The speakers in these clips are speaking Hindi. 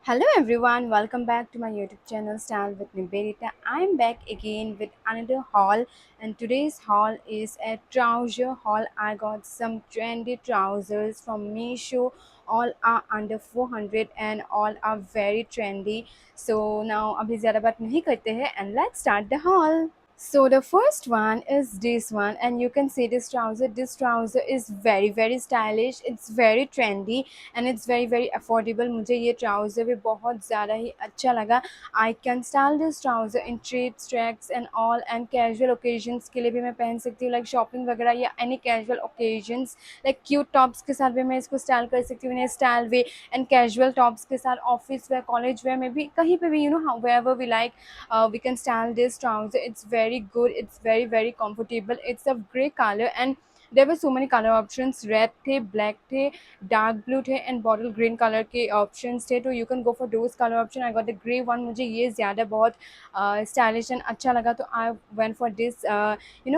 Hello everyone, welcome back to my YouTube channel Style with Niberita. I'm back again with another haul, and today's haul is a trouser haul. I got some trendy trousers from Meesho. All are under 400 and all are very trendy. So now अभी ज़्यादा बात नहीं करते हैं and let's start the haul. So the first one is this one, and you can see this trouser. This trouser is very stylish. It's very trendy and it's very affordable. मुझे ये trouser भी बहुत ज़्यादा ही अच्छा लगा. I can style this trouser in trips, treks and all, and casual occasions के लिए भी मैं पहन सकती हूँ, like shopping वगैरह या any casual occasions, like cute tops के साथ भी मैं इसको style कर सकती हूँ in a style way, and casual tops के साथ office wear, college wear में भी कहीं पे भी wherever we like, we can style this trouser. It's very good, it's very comfortable. It's of gray color and there were so many color options. Red थे, black थे, dark blue थे and bottle green color के options थे, तो you can go for those color option. I got the gray one. मुझे ये ज़्यादा बहुत stylish and अच्छा लगा, तो I went for this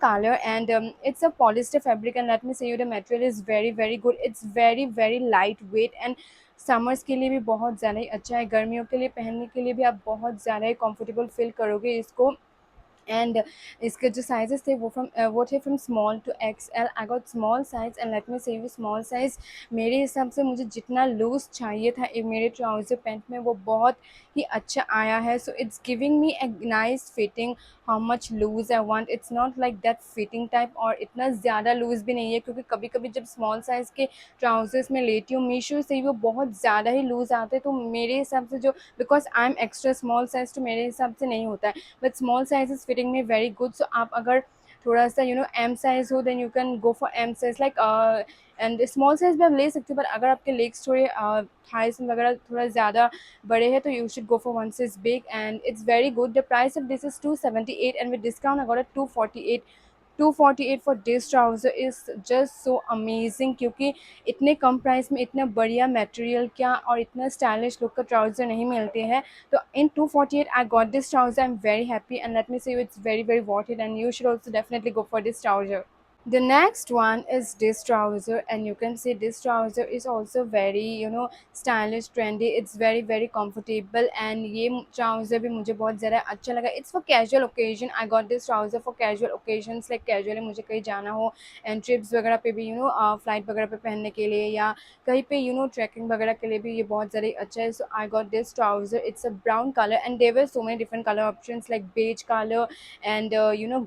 color. And it's a polyester fabric, and let me say you, the material is very good. It's very lightweight and summers के लिए भी बहुत ज़्यादा ही अच्छा है. गर्मियों के लिए पहनने के लिए भी आप बहुत ज़्यादा ही कंफर्टेबल फील करोगे इसको. एंड इसके जो साइजेस थे वो थे from small to XL. I got small size and let me say you small size मेरे हिसाब से मुझे जितना लूज़ चाहिए था मेरे ट्राउज़र पैंट में वो बहुत ही अच्छा आया है. So it's giving me a nice fitting. How much loose I want, it's not like that fitting type, और इतना ज़्यादा लूज़ भी नहीं है, क्योंकि कभी कभी जब स्मॉल साइज़ के ट्राउज़र्स में लेती हूँ मीशो से, वो बहुत ज़्यादा ही लूज़ आते हैं. तो मेरे हिसाब से जो, because I am extra small size, तो मेरे हिसाब से नहीं होता है. But small size is fitting me very good. So आप अगर थोड़ा सा एम साइज़ हो, then you can go for M size, like and small size भी आप ले सकते हो. पर अगर आपके लेग्स थोड़े थाइस वगैरह थोड़ा ज़्यादा बड़े हैं, तो you should go for one size big, and it's very good. The price of this is 278 and with discount I got it 248. 248 for this trouser is just so amazing, क्योंकि इतने कम प्राइस में इतना बढ़िया मटेरियल क्या और इतना स्टाइलिश लुक का ट्राउज़र नहीं मिलते हैं. तो in 248 I got this trouser. I am very happy and let me say you, it's very worth it, and you should also definitely go for this trouser. The next one is this trouser, and you can see this trouser is also very stylish, trendy. It's very comfortable, and ये trouser भी मुझे बहुत ज़्यादा अच्छा लगा. It's for casual occasion. I got this trouser for casual occasions, like casually मुझे कहीं जाना हो and trips वगैरह पे भी flight वगैरह पे पहनने के लिए, या कहीं पे trekking वगैरह के लिए भी ये बहुत ज़्यादा अच्छा है. So I got this trouser. It's a brown color and there were so many different color options like beige color and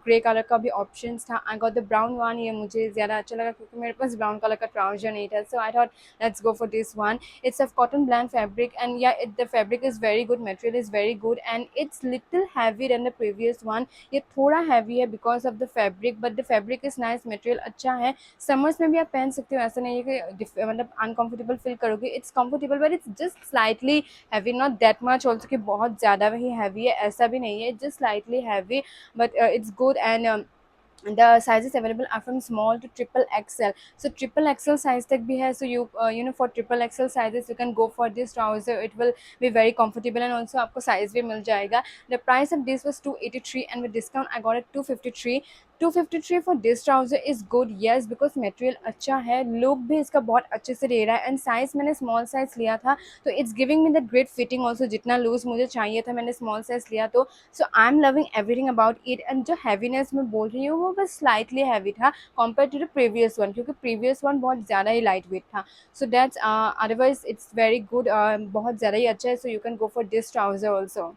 grey colour का भी ऑप्शन था. I got the brown one. ये मुझे ज़्यादा अच्छा लगा क्योंकि मेरे पास ब्राउन कलर का ट्राउजर नहीं था. So I thought let's go for this one. It's of cotton blend fabric and या the fabric is very good, material is very good and it's little heavy than the previous one. ये थोड़ा हैवी है because of the fabric, but the fabric is nice, material अच्छा है. समर्स में भी आप पहन सकते हो, ऐसा नहीं है कि मतलब अनकम्फर्टेबल फील करोगे. It's comfortable but it's just slightly heavy, not that much also कि बहुत ज़्यादा ही हैवी है, ऐसा भी नहीं है. Just slightly heavy, but it's good. And the sizes available are from small to triple XL. So triple XL size तक भी है. So for triple XL sizes you can go for this trouser. It will be very comfortable and also आपको size भी मिल जाएगा. The price of this was 283 and with discount I got it 253. 253 for this trouser is good, yes, because material अच्छा है, look भी इसका बहुत अच्छे से दे रहा है, and size मैंने small size लिया था, तो it's giving me the great fitting also. जितना loose मुझे चाहिए था मैंने small size लिया, तो so I am loving everything about it. And जो हैवीनेस मैं बोल रही हूँ वो बस स्लाइटली हैवी था compare to the previous one, क्योंकि प्रीवियस वन बहुत ज़्यादा ही लाइट वेट था. So that's otherwise it's very good, बहुत ज़्यादा ही अच्छा है. So you can go for this trouser also.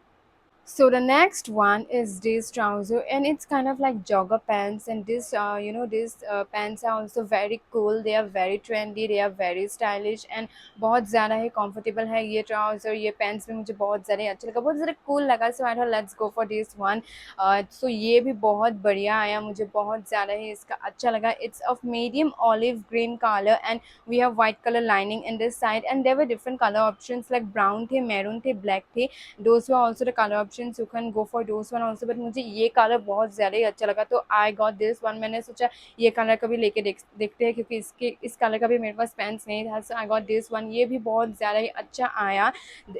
So the next one is this trouser, and it's kind of like jogger pants, and this these pants are also very cool. They are very trendy, they are very stylish and बहुत ज़्यादा ही comfortable है ये trouser. ये pants भी मुझे बहुत ज़्यादा ही अच्छा लगा, बहुत ज़्यादा cool लगा. So I thought let's go for this one. So ये भी बहुत बढ़िया आया, मुझे बहुत ज़्यादा ही इसका अच्छा लगा. It's of medium olive green color and we have white color lining in this side, and there were different color options like brown थे, maroon थे, black थे. those were also the color options. You can go for those one also, but मुझे ये कलर बहुत ज़्यादा ही अच्छा लगा, तो I got this one. मैंने सोचा ये कलर का भी लेके देखते हैं, क्योंकि इस कलर का भी मेरे पास पैंट्स नहीं था. So I got this one. ये भी बहुत ज़्यादा ही अच्छा आया.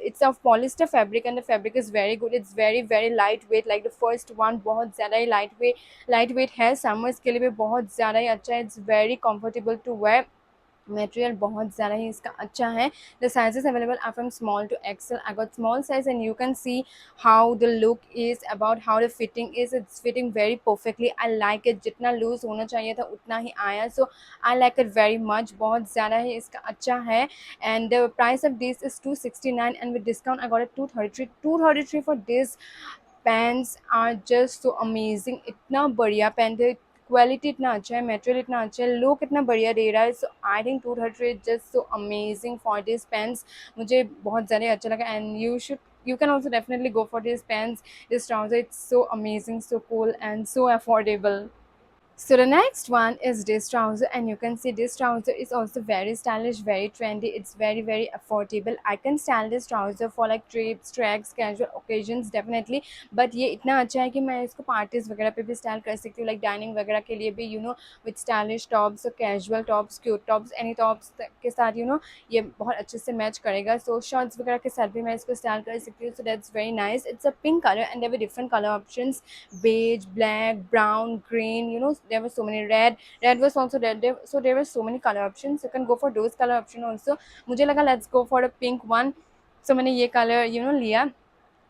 It's of polyester fabric and the fabric is very good. It's very lightweight, like the first one. बहुत ज़्यादा ही lightweight है. Summers के लिए भी बहुत ज़्यादा ही अच्छा है. It's very comfortable to wear. Material बहुत ज़्यादा ही इसका अच्छा है. The sizes available are from small to XL. I got small size and you can see how the look is, about how the fitting is. It's fitting very perfectly. I like it. जितना लूज होना चाहिए था उतना ही आया. So I like it very much. बहुत ज़्यादा ही इसका अच्छा है. And the price of this is 269 and with discount I got it 233. 233 for this pants are just so amazing. इतना बढ़िया पैंट है, क्वालिटी इतना अच्छा है, मटेरियल इतना अच्छा है, लुक इतना बढ़िया दे रहा है. So I think 230 just so amazing for this pants. मुझे बहुत ज़्यादा अच्छा लगा and you can also definitely go for these pants, this trouser. It's so amazing, so cool and so affordable. So the next one is this trouser and you can see this trouser is also very stylish, very trendy. It's very affordable. I can style this trouser for like trips, treks, casual occasions definitely. But ये इतना अच्छा है कि मैं इसको parties वगैरह पे भी style कर सकती हूँ, like dining वगैरह के लिए भी, with stylish tops or casual tops, cute tops, any tops के साथ ये बहुत अच्छे से मैच करेगा. So shorts वगैरह के साथ भी मैं इसको style कर सकती हूँ. So that's very nice. It's a pink color and there were different color options: beige, black, brown, green. There were so many red was also there, so there were so many color options. You can go for those color option also. मुझे लगा let's go for a pink one, so मैंने ये color लिया.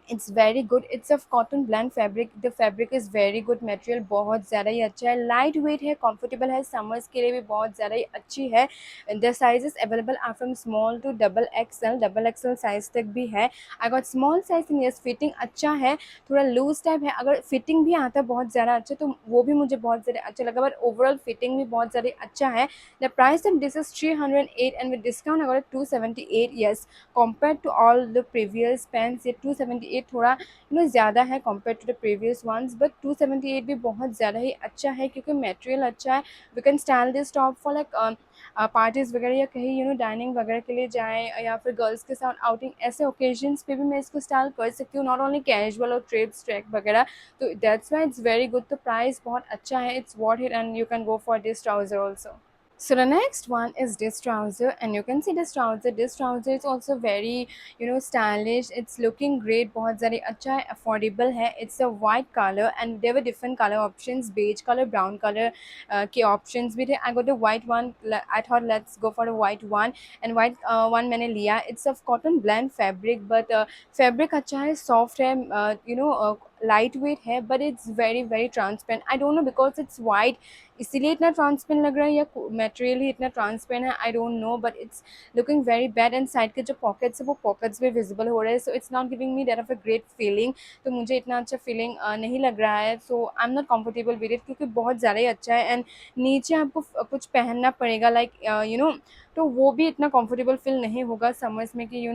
It's very good. It's of cotton blend fabric. The fabric is very good. Material बहुत ज़्यादा ही अच्छा है, लाइट वेट है, कंफर्टेबल है, समर्स के लिए भी बहुत ज़्यादा ही अच्छी है. The sizes available are from small to double XL size तक भी है. I got small size in yes. Fitting अच्छा है, थोड़ा लूज टाइप है. अगर फिटिंग भी आता है बहुत ज़्यादा अच्छा तो वो भी मुझे बहुत ज़्यादा अच्छा लगा, बट ओवरऑल फिटिंग भी बहुत ज़्यादा अच्छा है. The price of this is 308 and with discount अगर 278. Yes, compare to all the previous pens ये 278 थोड़ा ज़्यादा है compare to the previous ones, but 278 भी बहुत ज़्यादा ही अच्छा है क्योंकि मटेरियल अच्छा है. We can style this top for like parties वगैरह या कहीं डाइनिंग वगैरह के लिए जाएँ या फिर गर्ल्स के साथ आउटिंग, ऐसे ओकेजन्स पे भी मैं इसको स्टाइल कर सकती हूँ, नॉट ओनली कैजुअल और ट्रिप्स ट्रैक वगैरह. तो that's why it's very good. तो प्राइस बहुत अच्छा है, it's what it and you can go for this trouser also. So the next one is this trouser and you can see this trouser. This trouser is also very stylish. It's looking great. बहुत ज़्यादा अच्छा है, affordable है. It's a white color and there were different color options, beige color, brown color के options भी थे. I got the white one. I thought let's go for the white one and white one मैंने लिया. It's of cotton blend fabric but fabric अच्छा है, soft है, लाइट वेट है, but it's very transparent. I don't know because it's white इसीलिए इतना ट्रांसपेरेंट लग रहा है या मटेरियल ही इतना ट्रांसपेरेंट है, I don't know, but it's looking very bad. And side के जो पॉकेट्स है वो पॉकेट्स भी विजिबल हो रहे हैं. So it's not giving me that of a great feeling. तो मुझे इतना अच्छा फीलिंग नहीं लग रहा है. So I am not comfortable with it क्योंकि बहुत ज़्यादा ही अच्छा है एंड नीचे आपको कुछ पहनना पड़ेगा लाइक तो वो भी इतना कंफर्टेबल फील नहीं होगा समर्स में कि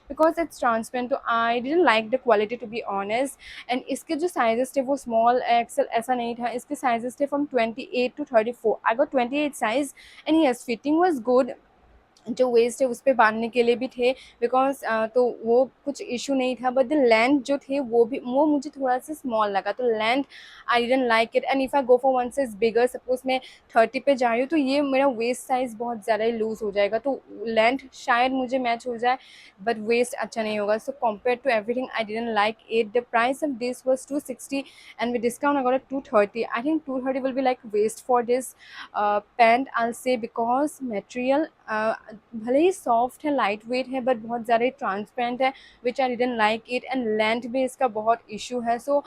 बिकॉज इट्स ट्रांसपेरेंट. तो I didn't like the quality to be honest. And इसके जो साइजेस थे वो स्मॉल एक्सल ऐसा नहीं था, इसके साइजेस थे from 28 to 34. I got 28 size and yes fitting was good. जो वेस्ट है उस पर बांधने के लिए भी थे बिकॉज तो वो कुछ इशू नहीं था, बट द लेंथ जो थे वो मुझे थोड़ा सा स्मॉल लगा. तो length I didn't like it and if I go for one size bigger, suppose मैं 30 पे जा रही हूँ तो ये मेरा वेस्ट साइज़ बहुत ज़्यादा ही लूज हो जाएगा. तो लेंथ शायद मुझे मैच हो जाए बट वेस्ट अच्छा नहीं होगा. So compare to everything I didn't like it. The price of this was 260 and with discount I got 230. I think 230 will be like waste for this pant I say because material भले ही सॉफ्ट है, लाइट वेट है, बट बहुत ज़्यादा ही ट्रांसपेरेंट है which I didn't like it. And length भी इसका बहुत इशू है. सो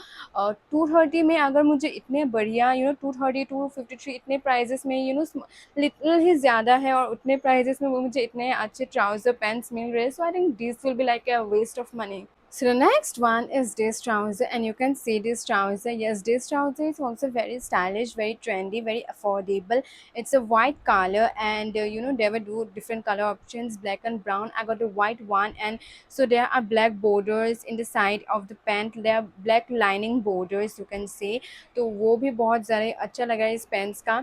230 में अगर मुझे इतने बढ़िया 230 253 इतने प्राइजेस में लिटिल ही ज़्यादा है और उतने प्राइजेस में वो मुझे इतने अच्छे ट्राउज़र पैंट्स मिल रहे हैं. So I think this will be like a waste of money. So the next one is this trouser and you can see this trouser. Yes, this trouser is also very stylish, very trendy, very affordable. It's a white color and there were two different color options, black and brown. I got the white one and so there are black borders in the side of the pant. There are black lining borders you can see. तो वो भी बहुत ज़्यादा अच्छा लगा इस pants का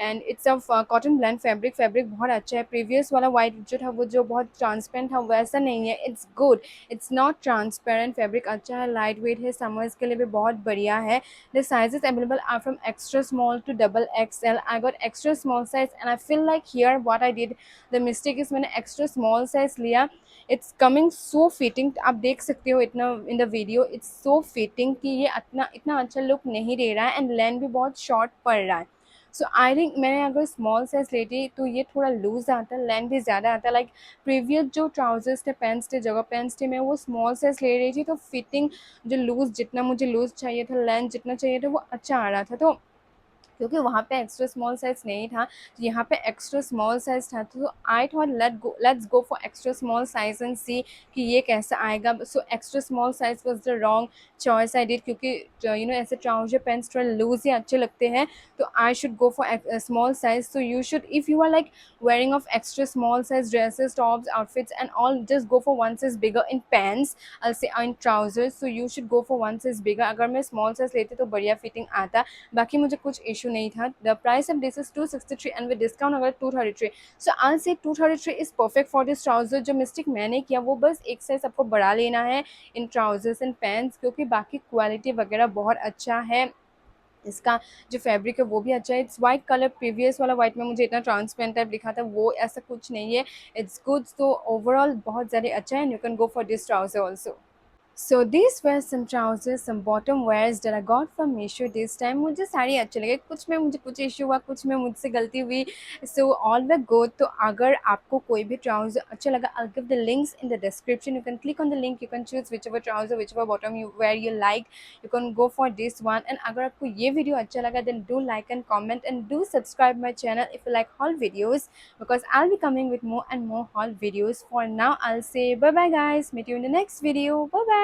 and it's of cotton blend fabric. Fabric बहुत अच्छा है. Previous वाला white जो था वो जो बहुत transparent था वैसा नहीं है. It's good. It's not transparent. Fabric अच्छा है, लाइट वेट है, समर्स के लिए भी बहुत बढ़िया है. The sizes available are from extra small to double XL. I got extra small size and I feel like here what I did the mistake is मैंने एक्स्ट्रा स्मॉल साइज लिया. It's coming so fitting. आप देख सकते हो इतना in the video. It's so fitting कि ये इतना इतना अच्छा लुक नहीं दे रहा है एंड लेंथ भी बहुत शॉर्ट पड़ रहा है. सो आई थिंक मैंने अगर स्मॉल साइज़ लेती तो ये थोड़ा लूज़ आता, लेंथ भी ज़्यादा आता। लाइक प्रीवियस जो ट्राउज़र्स थे, पैंट्स थे, जगह पैंट्स थे, मैं वो स्मॉल साइज़ ले रही थी तो फिटिंग जो लूज़, जितना मुझे लूज़ चाहिए था, लेंथ जितना चाहिए था, वो अच्छा आ रहा था। तो क्योंकि वहाँ पे एक्स्ट्रा स्मॉल साइज़ नहीं था, तो यहाँ पे एक्स्ट्रा स्मॉल साइज़ था, तो I thought let's go for extra small size and see कि ये कैसा आएगा। So extra small size was the wrong choice I did, क्योंकि ऐसे ट्राउजर पैंट्स थोड़ा लूज ही अच्छे लगते हैं, तो I should go for small size. So you should, if you are like wearing of extra small size dresses, tops, outfits and all, just go for one size bigger in pants, I'll say, in trousers. So you should go for one size bigger. अगर मैं small size लेती तो बढ़िया फिटिंग आता, बाकी मुझे कुछ इशू नहीं था। The price of this is 263 and with discount अगर 233, सो आई से 233 is perfect for this trouser. जो मिस्टेक मैंने किया वो बस एक साइज आपको बढ़ा लेना है इन ट्राउजर्स एंड पैंट्स, क्योंकि बाकी क्वालिटी वगैरह बहुत अच्छा है। इसका जो फैब्रिक है वो भी अच्छा है। इट्स वाइट कलर, प्रीवियस वाला वाइट में मुझे इतना ट्रांसपेरेंट टाइप दिखा था, वो ऐसा कुछ नहीं है। इट्स गुड, तो ओवरऑल बहुत ज़्यादा अच्छा है and you can go for this trouser also. So these were some trousers, some bottom wears that I got from Meesho this time. मुझे साड़ी अच्छे लगे, कुछ में मुझे कुछ इशू हुआ, कुछ में मुझसे गलती हुई। So all were good. तो अगर आपको कोई भी trouser अच्छा लगा, I'll give the links in the description. You can click on the link. You can choose whichever trouser, whichever bottom you wear you like. You can go for this one. And अगर आपको ये video अच्छा लगा, then do like and comment and do subscribe my channel if you like haul videos, because I'll be coming with more and more haul videos. For now, I'll say bye bye guys. Meet you in the next video. Bye bye.